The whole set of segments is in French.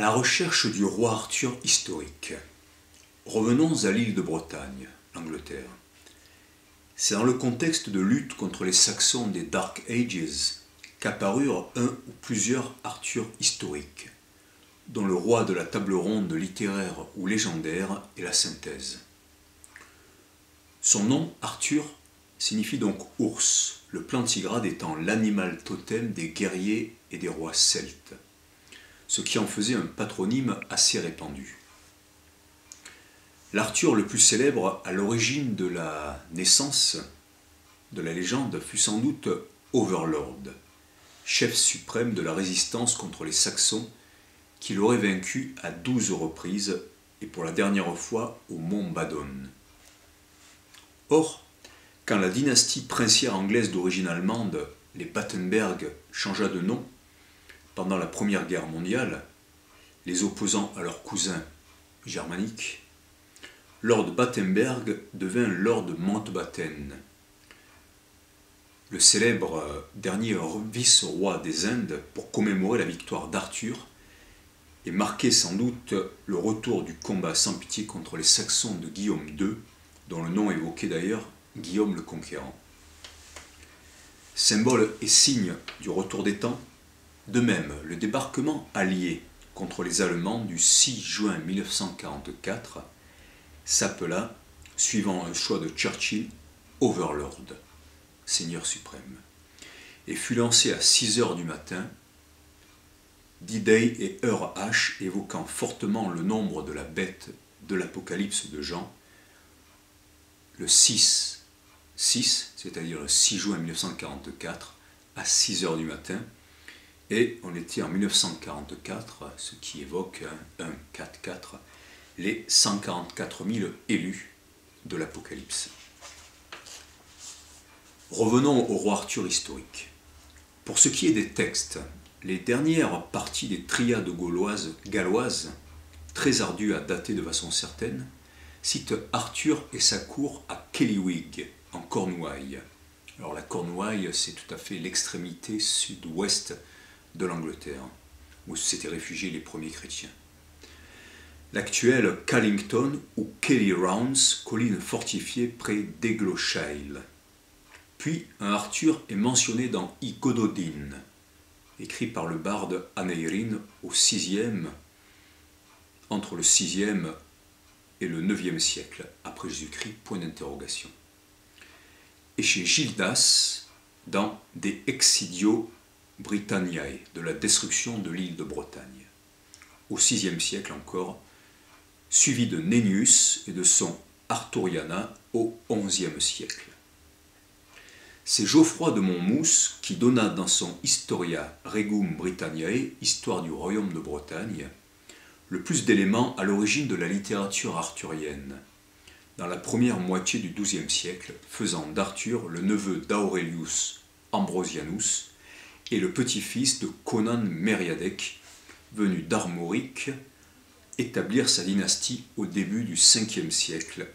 À la recherche du roi Arthur historique. Revenons à l'île de Bretagne, l'Angleterre. C'est dans le contexte de lutte contre les Saxons des Dark Ages qu'apparurent un ou plusieurs Arthur historiques, dont le roi de la table ronde littéraire ou légendaire est la synthèse. Son nom, Arthur, signifie donc ours, le plantigrade étant l'animal totem des guerriers et des rois celtes, ce qui en faisait un patronyme assez répandu. L'Arthur le plus célèbre à l'origine de la naissance de la légende fut sans doute Overlord, chef suprême de la résistance contre les Saxons, qui l'aurait vaincu à 12 reprises et pour la dernière fois au mont Badon. Or, quand la dynastie princière anglaise d'origine allemande, les Battenberg, changea de nom, pendant la Première Guerre mondiale, les opposant à leurs cousins germaniques, Lord Battenberg devint Lord Mountbatten, le célèbre dernier vice-roi des Indes pour commémorer la victoire d'Arthur et marquer sans doute le retour du combat sans pitié contre les Saxons de Guillaume II, dont le nom évoquait d'ailleurs Guillaume le Conquérant. Symbole et signe du retour des temps, de même le débarquement allié contre les Allemands du 6 juin 1944 s'appela, suivant un choix de Churchill, Overlord, Seigneur suprême, et fut lancé à 6 heures du matin, D-Day et heure H évoquant fortement le nombre de la bête de l'Apocalypse de Jean, le 6, c'est-à-dire le 6 juin 1944, à 6 heures du matin, et on était en 1944, ce qui évoque 1-4-4, les 144 000 élus de l'Apocalypse. Revenons au roi Arthur historique. Pour ce qui est des textes, les dernières parties des triades galloises, très ardues à dater de façon certaine, citent Arthur et sa cour à Kellywig, en Cornouailles. Alors la Cornouailles, c'est tout à fait l'extrémité sud-ouest de l'Angleterre, où s'étaient réfugiés les premiers chrétiens. L'actuel Callington ou Kelly Rounds, colline fortifiée près d'Egloshayle. Puis un Arthur est mentionné dans I Gododin, écrit par le barde Aneirin au 6e, entre le 6e et le 9e siècle, après Jésus-Christ, point d'interrogation. Et chez Gildas, dans De Excidio Britanniae, de la destruction de l'île de Bretagne, au 6e siècle encore, suivi de Nennius et de son Arthuriana au 11e siècle. C'est Geoffroy de Monmouth qui donna dans son Historia Regum Britanniae, Histoire du royaume de Bretagne, le plus d'éléments à l'origine de la littérature arthurienne, dans la première moitié du XIIe siècle, faisant d'Arthur le neveu d'Aurelius Ambrosianus et le petit-fils de Conan Mériadec, venu d'Armorique, établir sa dynastie au début du Ve siècle.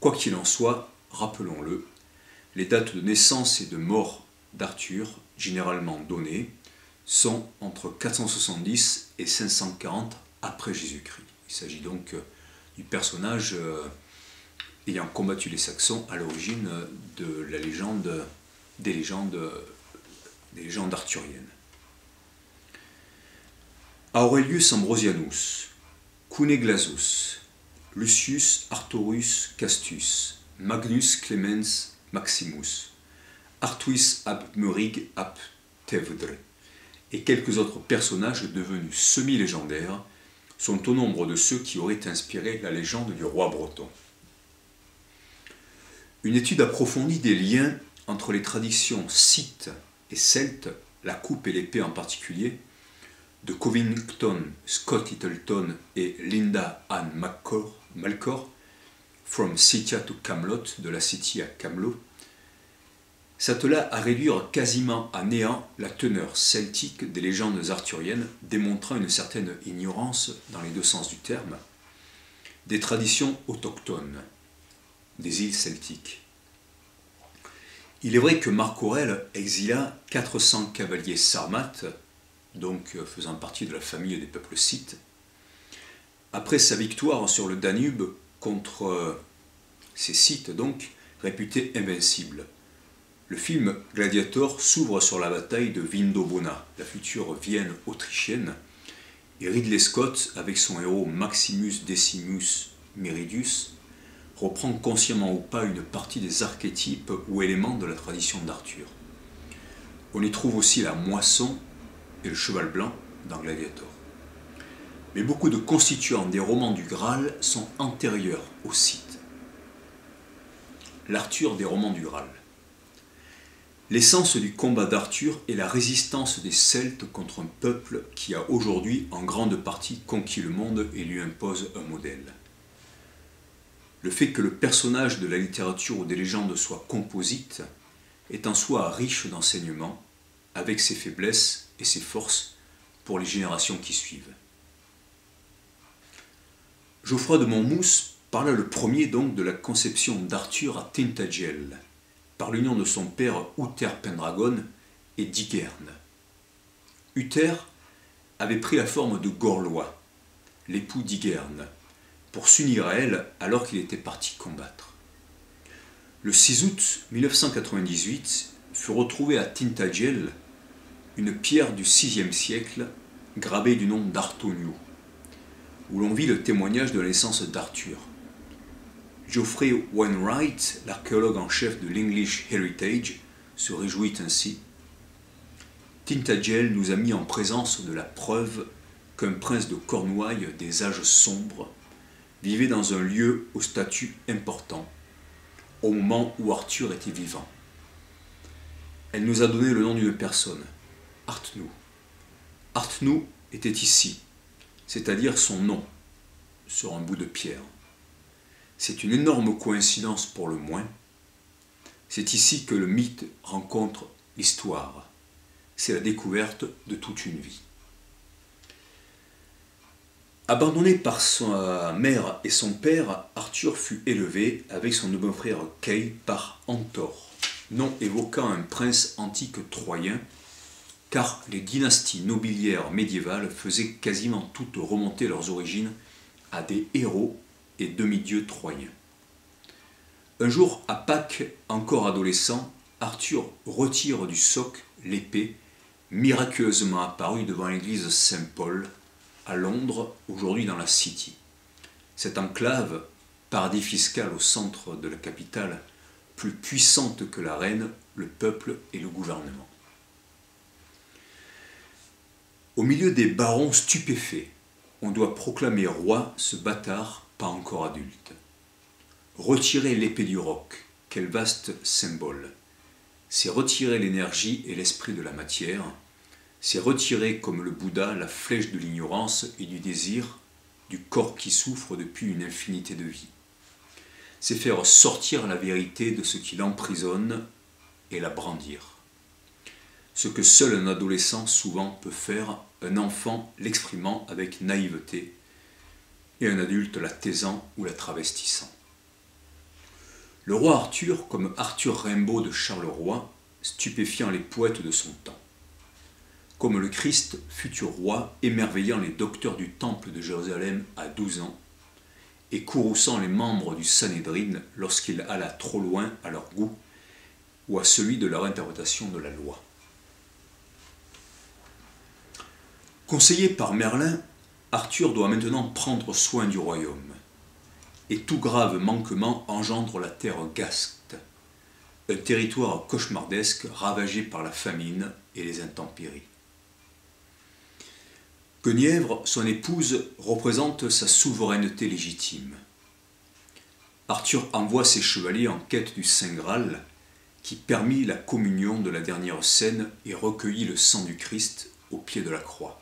Quoi qu'il en soit, rappelons-le, les dates de naissance et de mort d'Arthur, généralement données, sont entre 470 et 540 après Jésus-Christ. Il s'agit donc du personnage ayant combattu les Saxons à l'origine de la légende, des légendes arthuriennes. Aurelius Ambrosianus, Cuneglasus, Lucius Arthurus Castus, Magnus Clemens Maximus, Artuis ab Murig ab Tewdre et quelques autres personnages devenus semi-légendaires sont au nombre de ceux qui auraient inspiré la légende du roi breton. Une étude approfondie des liens entre les traditions scythes et celtes, la coupe et l'épée en particulier, de Covington, Scott Littleton et Linda Ann Malcor, From Scythia to Camelot, de la Scythie à Camelot, s'attela à réduire quasiment à néant la teneur celtique des légendes arthuriennes, démontrant une certaine ignorance, dans les deux sens du terme, des traditions autochtones des îles celtiques. Il est vrai que Marc Aurèle exila 400 cavaliers sarmates donc faisant partie de la famille des peuples scythes. Après sa victoire sur le Danube contre ces Scythes, donc, réputés invincibles. Le film Gladiator s'ouvre sur la bataille de Vindobona, la future Vienne autrichienne, et Ridley Scott, avec son héros Maximus Decimus Meridius, reprend consciemment ou pas une partie des archétypes ou éléments de la tradition d'Arthur. On y trouve aussi la moisson et le cheval blanc dans Gladiator. Mais beaucoup de constituants des romans du Graal sont antérieurs aux Scythes. L'Arthur des romans du Graal. L'essence du combat d'Arthur est la résistance des Celtes contre un peuple qui a aujourd'hui en grande partie conquis le monde et lui impose un modèle. Le fait que le personnage de la littérature ou des légendes soit composite est en soi riche d'enseignements, avec ses faiblesses et ses forces pour les générations qui suivent. Geoffroy de Monmouth parla le premier donc de la conception d'Arthur à Tintagel, par l'union de son père Uther Pendragon et d'Ygerne. Uther avait pris la forme de Gorlois, l'époux d'Ygerne, pour s'unir à elle alors qu'il était parti combattre. Le 6 août 1998 fut retrouvée à Tintagel une pierre du VIe siècle gravée du nom d'Arthoniu, où l'on vit le témoignage de la naissance d'Arthur. Geoffrey Wainwright, l'archéologue en chef de l'English Heritage, se réjouit ainsi. Tintagel nous a mis en présence de la preuve qu'un prince de Cornouailles des âges sombres vivait dans un lieu au statut important, au moment où Arthur était vivant. Elle nous a donné le nom d'une personne, Arthnou. Arthnou était ici, c'est-à-dire son nom, sur un bout de pierre. C'est une énorme coïncidence pour le moins. C'est ici que le mythe rencontre l'histoire. C'est la découverte de toute une vie. Abandonné par sa mère et son père, Arthur fut élevé avec son nouveau frère Kay par Antor, nom évoquant un prince antique troyen, car les dynasties nobiliaires médiévales faisaient quasiment toutes remonter leurs origines à des héros et demi-dieux troyens. Un jour, à Pâques, encore adolescent, Arthur retire du soc l'épée miraculeusement apparue devant l'église Saint-Paul, à Londres, aujourd'hui dans la City. Cette enclave, paradis fiscal au centre de la capitale, plus puissante que la reine, le peuple et le gouvernement. Au milieu des barons stupéfaits, on doit proclamer roi ce bâtard pas encore adulte. Retirer l'épée du roc, quel vaste symbole. C'est retirer l'énergie et l'esprit de la matière, c'est retirer comme le Bouddha la flèche de l'ignorance et du désir du corps qui souffre depuis une infinité de vies. C'est faire sortir la vérité de ce qui l'emprisonne et la brandir. Ce que seul un adolescent souvent peut faire, un enfant l'exprimant avec naïveté et un adulte la taisant ou la travestissant. Le roi Arthur, comme Arthur Rimbaud de Charleroi, stupéfiant les poètes de son temps. Comme le Christ, futur roi, émerveillant les docteurs du temple de Jérusalem à 12 ans, et courrouçant les membres du Sanhédrin lorsqu'il alla trop loin à leur goût ou à celui de leur interprétation de la loi. Conseillé par Merlin, Arthur doit maintenant prendre soin du royaume, et tout grave manquement engendre la terre Gasque, un territoire cauchemardesque ravagé par la famine et les intempéries. Guenièvre, son épouse, représente sa souveraineté légitime. Arthur envoie ses chevaliers en quête du Saint Graal, qui permit la communion de la dernière scène et recueillit le sang du Christ au pied de la croix.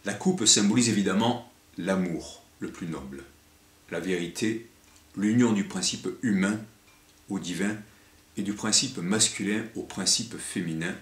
La coupe symbolise évidemment l'amour le plus noble, la vérité, l'union du principe humain au divin et du principe masculin au principe féminin,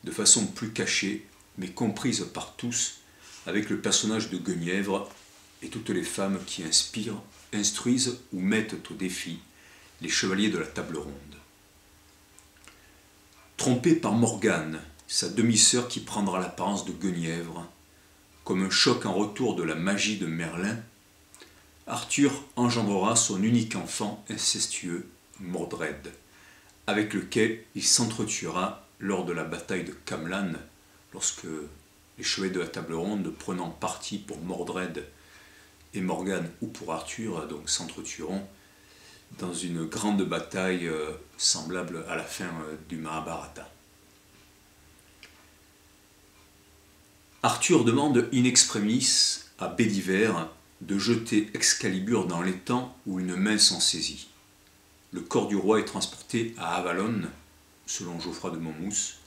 de façon plus cachée, mais comprise par tous, avec le personnage de Guenièvre et toutes les femmes qui inspirent, instruisent ou mettent au défi les chevaliers de la table ronde. Trompé par Morgane, sa demi-sœur qui prendra l'apparence de Guenièvre. Comme un choc en retour de la magie de Merlin, Arthur engendrera son unique enfant incestueux, Mordred, avec lequel il s'entretuera lors de la bataille de Camlann, lorsque les chevaliers de la table ronde, prenant parti pour Mordred et Morgane ou pour Arthur, donc s'entretueront dans une grande bataille semblable à la fin du Mahabharata. Arthur demande in extremis à Bédiver de jeter Excalibur dans l'étang où une main s'en saisit. Le corps du roi est transporté à Avalon, selon Geoffroy de Monmouth,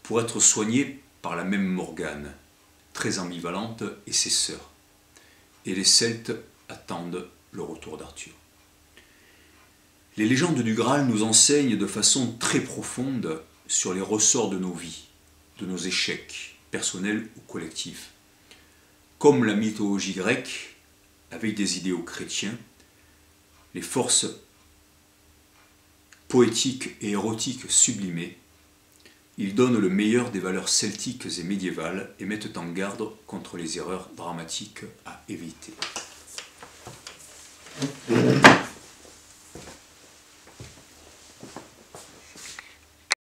pour être soigné par la même Morgane, très ambivalente, et ses sœurs. Et les Celtes attendent le retour d'Arthur. Les légendes du Graal nous enseignent de façon très profonde sur les ressorts de nos vies, de nos échecs, personnels ou collectifs. Comme la mythologie grecque, avec des idéaux chrétiens, les forces poétiques et érotiques sublimées, ils donnent le meilleur des valeurs celtiques et médiévales et mettent en garde contre les erreurs dramatiques à éviter.